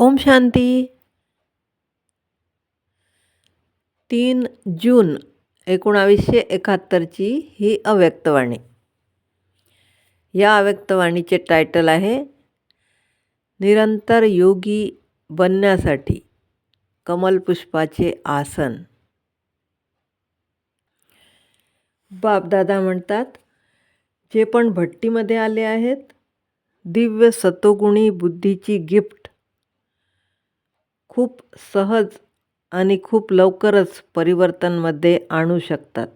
ओम शांती. 3 जून 1971ची ही अव्यक्तवाणी. या अव्यक्तवाणीचे टायटल आहे निरंतर योगी बनण्यासाठी कमलपुष्पाचे आसन. बापदादा म्हणतात, जे पण भट्टीमध्ये आले आहेत, दिव्य सतोगुणी बुद्धीची गिफ्ट खूप सहज आणि खूप लवकरच परिवर्तनमध्ये आणू शकतात.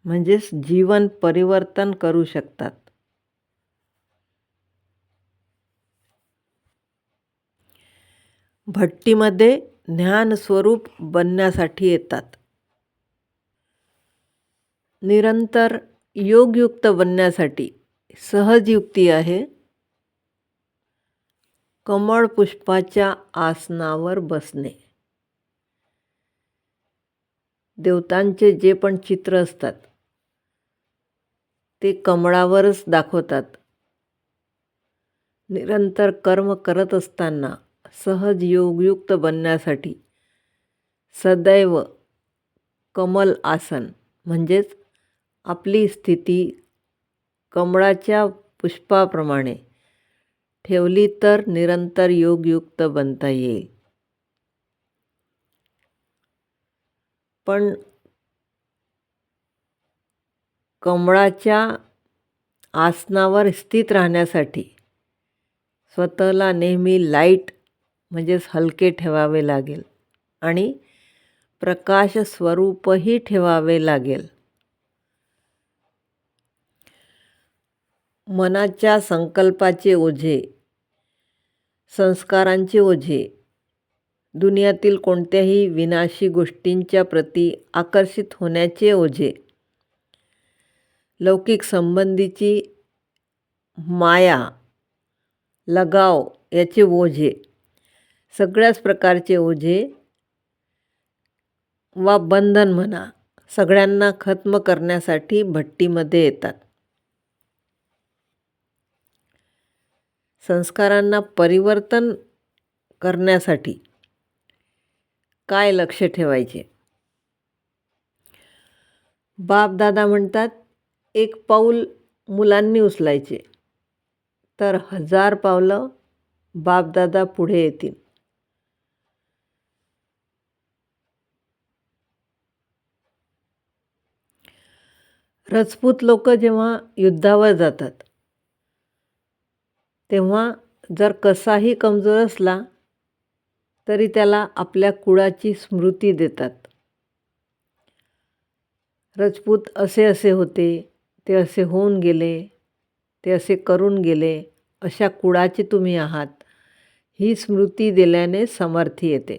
म्हणजेच जीवन परिवर्तन करू शकतात. भट्टीमध्ये ज्ञान स्वरूप बनण्यासाठी येतात. निरंतर योगयुक्त बनण्यासाठी सहज युक्ती आहे, कमळ पुष्पाच्या आसनावर बसणे. देवतांचे जे पण चित्र असतात ते कमळावरच दाखवतात. निरंतर कर्म करत असताना सहज योगयुक्त बनण्यासाठी सदैव कमल आसन म्हणजेच आपली स्थिती कमळाच्या पुष्पाप्रमाणे ठेवली तर निरंतर योगयुक्त बनता येईल. पण कमळाच्या आसनावर स्थित राहण्यासाठी स्वतःला नेहमी लाईट म्हणजेच हलके ठेवावे लागेल आणि प्रकाश स्वरूपही ठेवावे लागेल. मनाच्या संकल्पाचे ओझे, संस्कारांचे ओझे, दुनियातील कोणत्याही विनाशी गोष्टींच्या प्रती आकर्षित होण्याचे ओझे, लौकिक संबंधीची माया, लगाव याचे ओझे, सगळ्याच प्रकारचे ओझे वा बंधन म्हणा, सगळ्यांना खत्म करण्यासाठी भट्टीमध्ये येतात. संस्कारांना परिवर्तन करण्यासाठी काय लक्ष ठेवायचे? बापदादा म्हणतात, 1 पाऊल मुलांनी उचलायचे तर 1000 पावलं बापदादा पुढे येतील. राजपूत लोक जेव्हा युद्धावर जातात तेव्हा जर कसाही कमजोर असला तरी त्याला आपल्या कुळाची स्मृती देतात. राजपूत असे होते, ते असे होऊन गेले, ते असे करून गेले, अशा कुळाचे तुम्ही आहात, ही स्मृती दिल्याने समर्थी येते.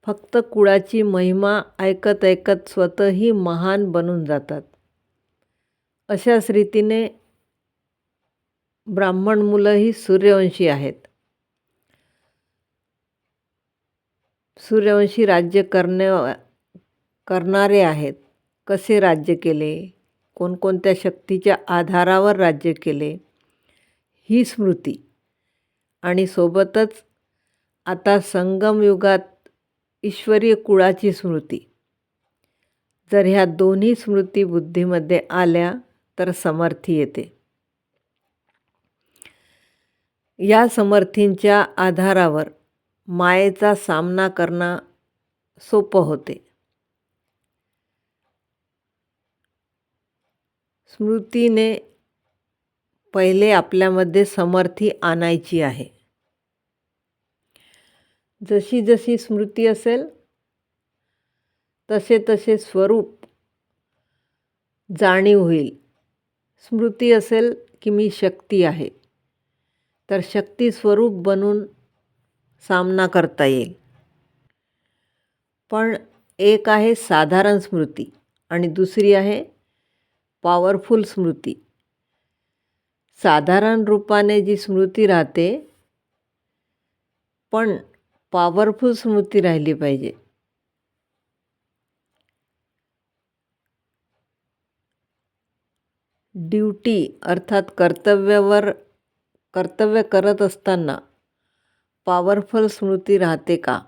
फक्त कुळाची महिमा ऐकत ऐकत स्वतःही महान बनून जातात. अशाच रीतीने ब्राह्मण मुलंही सूर्यवंशी आहेत. सूर्यवंशी राज्य करणारे आहेत. कसे राज्य केले, कोणकोणत्या शक्तीच्या आधारावर राज्य केले, ही स्मृती आणि सोबतच आता संगमयुगात ईश्वरीय कुळाची स्मृती, जर ह्या दोन्ही स्मृती बुद्धीमध्ये आल्या तर समर्थी येते. या समर्थींच्या आधारावर मायेचा सामना करणं सोपं होते. स्मृतीने पहिले आपल्यामध्ये समर्थी आणायची आहे. जशी जशी स्मृती असेल तसे तसे स्वरूप जाणीव होईल. स्मृती असेल की मी शक्ती आहे तर शक्ती स्वरूप बनून सामना करता येईल. पण एक आहे साधारण स्मृती आणि दुसरी आहे पॉवरफुल स्मृती. साधारण रूपाने जी स्मृती राहते पण पॉवरफुल स्मृती राहिली पाहिजे. ड्युटी अर्थात कर्तव्यावर कर्तव्य करत असताना पॉवरफुल स्मृती राहते का?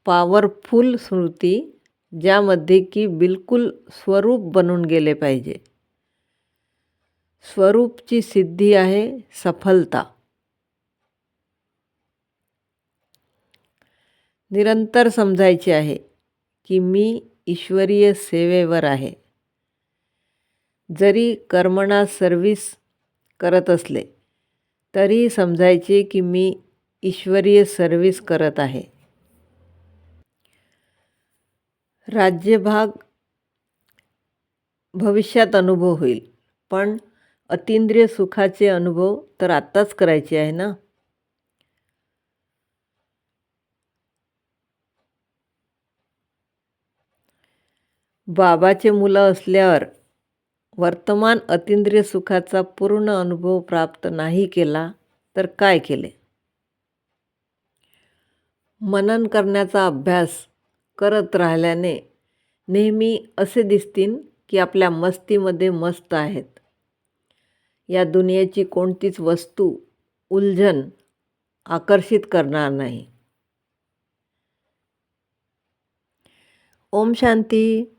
पॉवरफुल स्मृती ज्यामध्ये की बिलकुल स्वरूप बनून गेले पाहिजे. स्वरूपची सिद्धी आहे सफलता. निरंतर समजायचे आहे की मी ईश्वरीय सेवेवर आहे. जरी कर्मणा सर्व्हिस करत असले तरी समजायचे की मी ईश्वरीय सर्व्हिस करत आहे. राज्यभाग भविष्यात अनुभव होईल, पण अतींद्रिय सुखाचे अनुभव तर आत्ताच करायचे आहे ना. बाबाचे मुलं असल्यावर वर्तमान अतींद्रिय सुखाचा पूर्ण अनुभव प्राप्त नाही केला तर काय केले? मनन करण्याचा अभ्यास करत राहिल्याने नेहमी असे दिसतील की आपल्या मस्तीमध्ये मस्त आहेत. या दुनियेची कोणतीच वस्तू उलझन आकर्षित करणार नाही. ओम शांती.